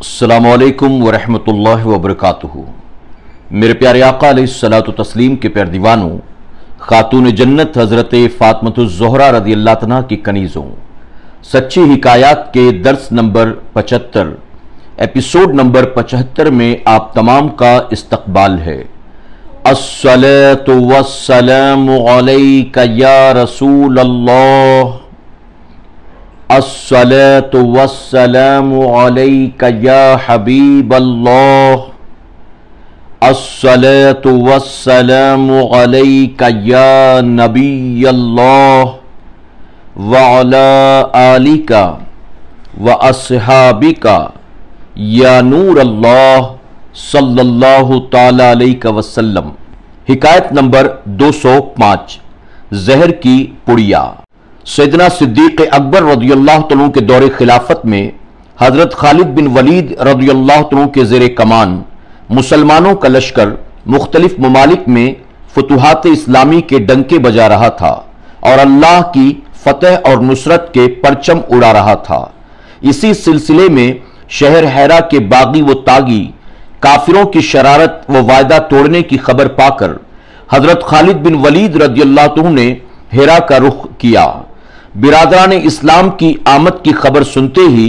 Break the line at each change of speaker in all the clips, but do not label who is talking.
अस्सलामुअलैकुम वरहमतुल्लाहि वबरकातुहू। मेरे प्यारे आका अलैहिस्सलातु तस्लीम के प्यारे दीवानों, खातून जन्नत हज़रत फ़ातिमतुज़ ज़ोहरा रज़ियल्लाहु तआला की कनीज़ों, सच्ची हिकायात के दर्स नंबर 75 एपिसोड नंबर 75 में आप तमाम का इस्तक़बाल है। अस्सलातु वस्सलामु अलैका या रसूल अल्लाह, अस्सलातु वस्सलामु अलैका या हबीब अल्लाह, अस्सलातु वस्सलामु अलैका या नबी अल्लाह व अला आलिका व अस्हाबिका या नूर अल्लाह सल्लल्लाहु ताला अलैहि वसल्लम। हिकायत नंबर 205, जहर की पुड़िया। सैयदना सिद्दीक़ अकबर रज़ियल्लाहु तआला के दौरे खिलाफत में हज़रत खालिद बिन वलीद रज़ियल्लाहु तआला के ज़ेरे कमान मुसलमानों का लश्कर मुख्तलिफ ममालिक में फतूहात इस्लामी के डंके बजा रहा था और अल्लाह की फतह और नुसरत के परचम उड़ा रहा था। इसी सिलसिले में शहर हैरा के बागी व तागी काफिरों की शरारत व वायदा तोड़ने की खबर पाकर हज़रत खालिद बिन वलीद रज़ियल्लाहु तआला ने हेरा का रुख किया। बिरादरान इस्लाम की आमद की खबर सुनते ही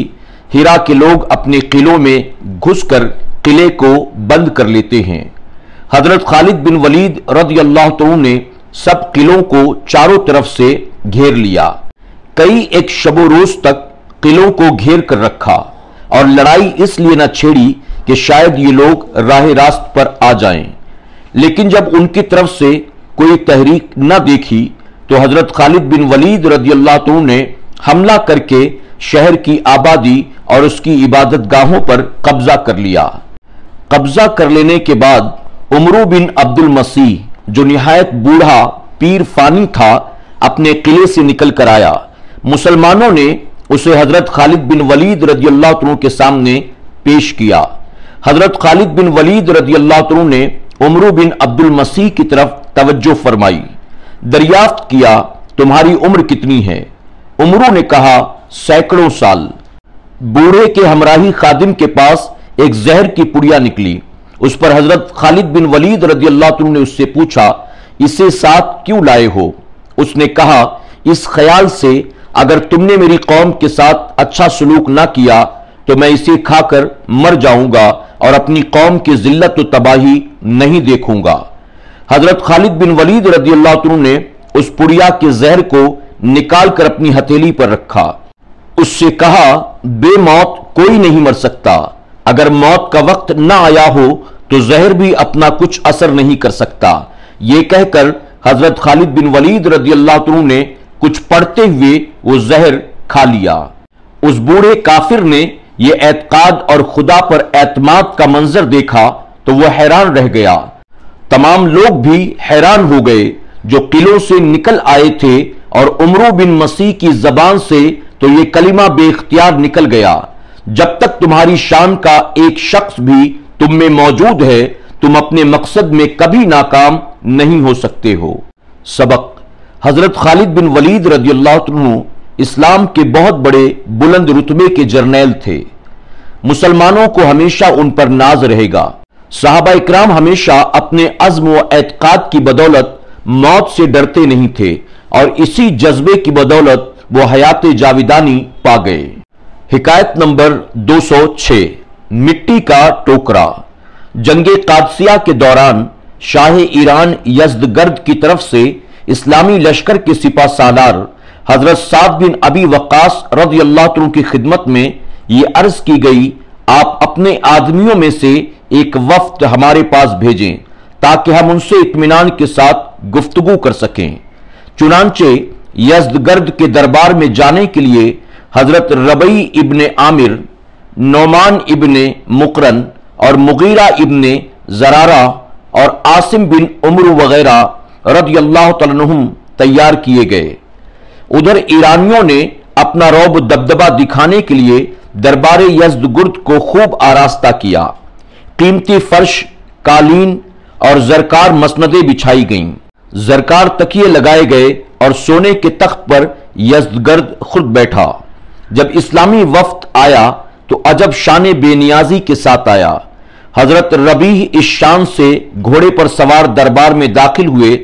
हिरा के लोग अपने किलों में घुसकर किले को बंद कर लेते हैं। हजरत खालिद बिन वलीद रज़ियल्लाहु तआला ने सब किलों को चारों तरफ से घेर लिया। कई एक शबो रोज तक किलों को घेर कर रखा और लड़ाई इसलिए न छेड़ी कि शायद ये लोग राह रास्त पर आ जाएं। लेकिन जब उनकी तरफ से कोई तहरीक न देखी तो हजरत खालिद बिन वलीद रज़ियल्लाहु तआला ने हमला करके शहर की आबादी और उसकी इबादत गाहों पर कब्जा कर लिया। कब्जा कर लेने के बाद उमरू बिन अब्दुल मसीह, जो निहायत बूढ़ा पीर फानी था, अपने किले से निकल कर आया। मुसलमानों ने उसे हजरत खालिद बिन वलीद रज़ियल्लाहु तआला के सामने पेश किया। हजरत खालिद बिन वलीद रज़ियल्लाहु तआला ने उमरू बिन अब्दुल मसीह की तरफ तवज्जो फरमाई। दरियाफ्त किया, तुम्हारी उम्र कितनी है? उमरू ने कहा, सैकड़ों साल। बूढ़े के हमराही खादिम के पास एक जहर की पुड़िया निकली। उस पर हजरत खालिद बिन वलीद रज़ियल्लाहु तआला ने उससे पूछा, इसे साथ क्यों लाए हो? उसने कहा, इस ख्याल से अगर तुमने मेरी कौम के साथ अच्छा सलूक ना किया तो मैं इसे खाकर मर जाऊंगा और अपनी कौम की जिल्लत व तबाही नहीं देखूंगा। हजरत खालिद बिन वलीद रज़ियल्लाहु तआला ने उस पुड़िया के जहर को निकाल कर अपनी हथेली पर रखा। उससे कहा, बेमौत कोई नहीं मर सकता। अगर मौत का वक्त न आया हो तो जहर भी अपना कुछ असर नहीं कर सकता। ये कहकर हजरत खालिद बिन वलीद रज़ियल्लाहु तआला ने कुछ पढ़ते हुए वो जहर खा लिया। उस बूढ़े काफिर ने ये एतकाद और खुदा पर एतमाद का मंजर देखा तो वह हैरान रह गया। तमाम लोग भी हैरान हो गए जो किलों से निकल आए थे और उमरू बिन मसीह की जबान से तो ये कलिमा बेख्तियार निकल गया, जब तक तुम्हारी शान का एक शख्स भी तुम में मौजूद है तुम अपने मकसद में कभी नाकाम नहीं हो सकते हो। सबक: हजरत खालिद बिन वलीद रज़ियल्लाहु तआला इस्लाम के बहुत बड़े बुलंद रुतबे के जर्नैल थे। मुसलमानों को हमेशा उन पर नाज रहेगा। सहाबा इकराम हमेशा अपने अज़्म व एतकाद की बदौलत मौत से डरते नहीं थे और इसी जज्बे की बदौलत वो हयात जाविदानी पा गए। हिकायत नंबर 206, मिट्टी का टोकरा। जंगे कादसिया के दौरान शाह ईरान यज़दगर्द की तरफ से इस्लामी लश्कर के सिपा सालार हजरत साद बिन अबी वक्कास रज़ियल्लाहु तआला की खिदमत में ये अर्ज की गई, आप अपने आदमियों में से एक वफ्द हमारे पास भेजें ताकि हम उनसे इत्मीनान के साथ गुफ्तगू कर सकें। चुनांचे यज़दगर्द के दरबार में जाने के लिए हजरत रबई इब्ने आमिर, नौमान इब्ने मुकरन और मुगीरा इब्ने जरारा और आसिम बिन उमरू वगैरह रज़ियल्लाहु तआला अन्हुम तैयार किए गए। उधर ईरानियों ने अपना रौब दबदबा दिखाने के लिए दरबार यज़दगर्द को खूब आरास्ता किया। कीमती फर्श, कालीन और जरकार मसनदें बिछाई गईं। जरकार तकिए लगाए गए और सोने के तख्त पर यज़दगर्द खुद बैठा। जब इस्लामी वफ्द आया तो تو عجب शान बेनियाजी के साथ आया। हजरत रबीह इस शान से घोड़े पर सवार दरबार में दाखिल हुए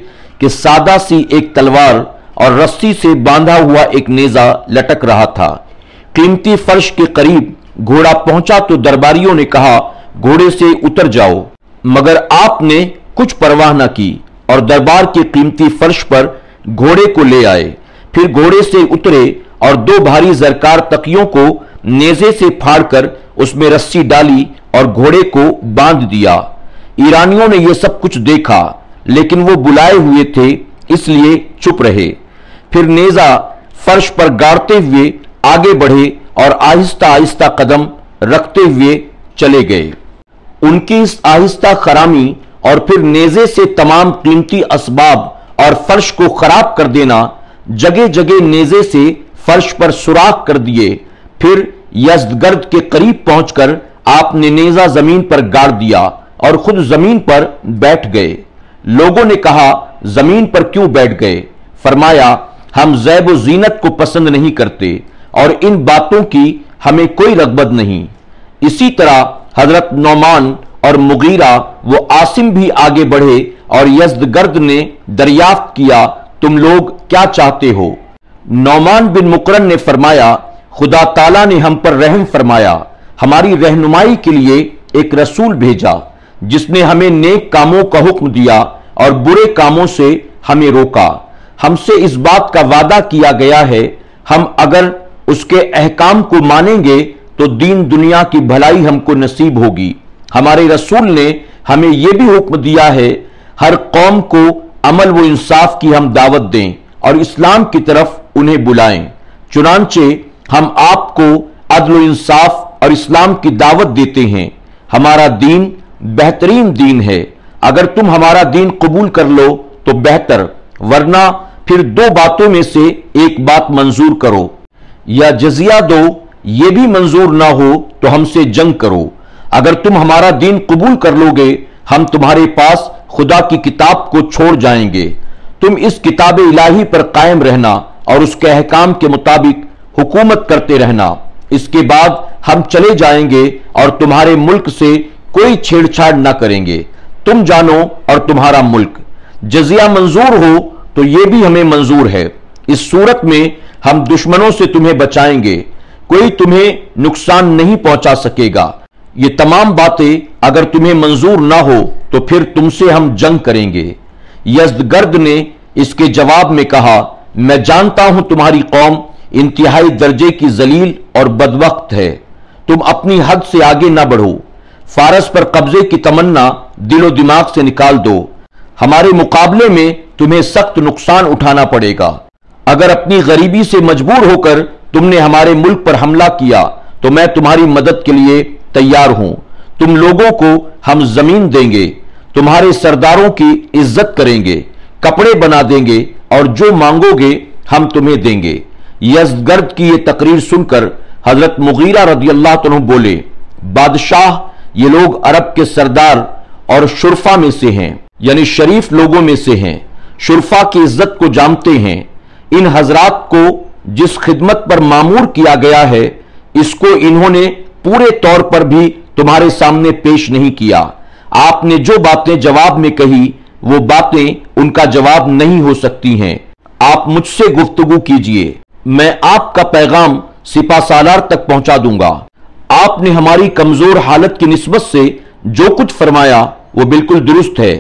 कि सादा सी एक तलवार और रस्सी से बांधा हुआ एक नेजा लटक रहा था। कीमती फर्श के करीब घोड़ा पहुंचा तो दरबारियों ने कहा, घोड़े से उतर जाओ, मगर आपने कुछ परवाह न की और दरबार के कीमती फर्श पर घोड़े को ले आए। फिर घोड़े से उतरे और दो भारी जरकार तकियों को नेजे से फाड़कर उसमें रस्सी डाली और घोड़े को बांध दिया। ईरानियों ने यह सब कुछ देखा, लेकिन वो बुलाए हुए थे इसलिए चुप रहे। फिर नेजा फर्श पर गाड़ते हुए आगे बढ़े और आहिस्ता आहिस्ता कदम रखते हुए चले गए। उनकी इस आहिस्ता खरामी और फिर नेजे से तमाम कीमती असबाब और फर्श को खराब कर देना, जगह जगह नेजे से फर्श पर सुराख कर दिए। फिर यज़दगर्द के करीब पहुंचकर आपने नेजा जमीन पर गाड़ दिया और खुद जमीन पर बैठ गए। लोगों ने कहा, जमीन पर क्यों बैठ गए? फरमाया, हम ज़ैब व ज़ीनत को पसंद नहीं करते और इन बातों की हमें कोई रग़बत नहीं। इसी तरह हजरत नौमान और मुगीरा वो आसिम भी आगे बढ़े और यज़दगर्द ने दरियाफ्त किया, तुम लोग क्या चाहते हो? नौमान बिन मुकरन ने फरमाया, खुदा ताला ने हम पर रहम फरमाया, हमारी रहनुमाई के लिए एक रसूल भेजा जिसने हमें नेक कामों का हुक्म दिया और बुरे कामों से हमें रोका। हमसे इस बात का वादा किया गया है, हम अगर उसके अहकाम को मानेंगे तो दीन दुनिया की भलाई हमको नसीब होगी। हमारे रसूल ने हमें यह भी हुक्म दिया है, हर कौम को अमल व इंसाफ की हम दावत दें और इस्लाम की तरफ उन्हें बुलाएं। चुनांचे हम आपको अदल व इंसाफ और इस्लाम की दावत देते हैं। हमारा दीन बेहतरीन दीन है, अगर तुम हमारा दीन कबूल कर लो तो बेहतर, वरना फिर दो बातों में से एक बात मंजूर करो, या जजिया दो, ये भी मंजूर ना हो तो हमसे जंग करो। अगर तुम हमारा दीन कबूल कर लोगे, हम तुम्हारे पास खुदा की किताब को छोड़ जाएंगे। तुम इस किताब इलाही पर कायम रहना और उसके अहकाम के मुताबिक हुकूमत करते रहना। इसके बाद हम चले जाएंगे और तुम्हारे मुल्क से कोई छेड़छाड़ ना करेंगे। तुम जानो और तुम्हारा मुल्क। जजिया मंजूर हो तो यह भी हमें मंजूर है। इस सूरत में हम दुश्मनों से तुम्हें बचाएंगे, कोई तुम्हें नुकसान नहीं पहुंचा सकेगा। ये तमाम बातें अगर तुम्हें मंजूर ना हो तो फिर तुमसे हम जंग करेंगे। यज़दगर्द ने इसके जवाब में कहा, मैं जानता हूं तुम्हारी कौम इंतहाई दर्जे की जलील और बदबख्त है। तुम अपनी हद से आगे ना बढ़ो। फारस पर कब्जे की तमन्ना दिलो दिमाग से निकाल दो। हमारे मुकाबले में तुम्हें सख्त नुकसान उठाना पड़ेगा। अगर अपनी गरीबी से मजबूर होकर तुमने हमारे मुल्क पर हमला किया तो मैं तुम्हारी मदद के लिए तैयार हूं। तुम लोगों को हम जमीन देंगे, तुम्हारे सरदारों की इज्जत करेंगे, कपड़े बना देंगे और जो मांगोगे हम तुम्हें देंगे। यज़दगर्द की यह तकरीर सुनकर हजरत मुगीरा रदियल्लाहु अन्हु बोले, बादशाह, ये लोग अरब के सरदार और शुरफा में से हैं, यानी शरीफ लोगों में से हैं, शुरफा की इज्जत को जानते हैं। इन हजरात को जिस खिदमत पर मामूर किया गया है, इसको इन्होंने पूरे तौर पर भी तुम्हारे सामने पेश नहीं किया। आपने जो बातें जवाब में कही वो बातें उनका जवाब नहीं हो सकती हैं। आप मुझसे गुफ्तगू कीजिए, मैं आपका पैगाम सिपा सालार तक पहुंचा दूंगा। आपने हमारी कमजोर हालत की निस्बत से जो कुछ फरमाया वो बिल्कुल दुरुस्त है।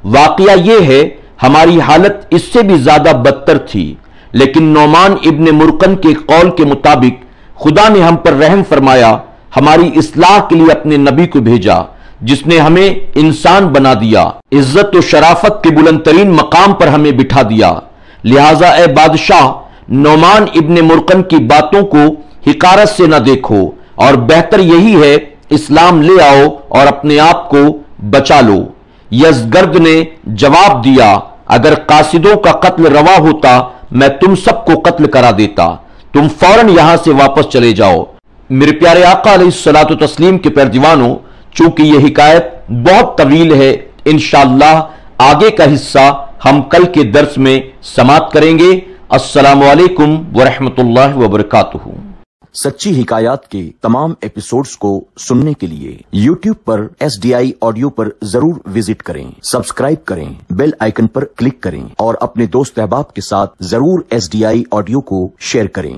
वाकया ये है, हमारी हालत इससे भी ज्यादा बदतर थी, लेकिन नौमान इब्ने मुरकन के कौल के मुताबिक खुदा ने हम पर रहम फरमाया, हमारी इस्लाह के लिए अपने नबी को भेजा जिसने हमें इंसान बना दिया, इज्जत और शराफत के बुलंदतरीन मकाम पर हमें बिठा दिया। लिहाजा ए बादशाह, नौमान इब्ने मुरकन की बातों को हिकारत से न देखो और बेहतर यही है इस्लाम ले आओ और अपने आप को बचा लो। यज़दगर्द ने जवाब दिया, अगर कासिदों का कत्ल रवा होता मैं तुम सबको कत्ल करा देता। तुम फौरन यहां से वापस चले जाओ। मेरे प्यारे आका अलैहिस्सलातु तस्लीम के पैर दीवानों, चूंकि यह हिकायत बहुत तवील है, इंशाअल्लाह आगे का हिस्सा हम कल के दर्स में समाप्त करेंगे। अस्सलामु अलैकुम व रहमतुल्लाहि व बरकातुहू।
سچی حکایات کے تمام ایپیسوڈز کو سننے کے لیے YouTube پر SDI آڈیو پر ضرور وزٹ کریں، سبسکرائب کریں، بیل آئیکن پر کلک کریں اور اپنے دوست احباب کے ساتھ ضرور SDI آڈیو کو شیئر کریں۔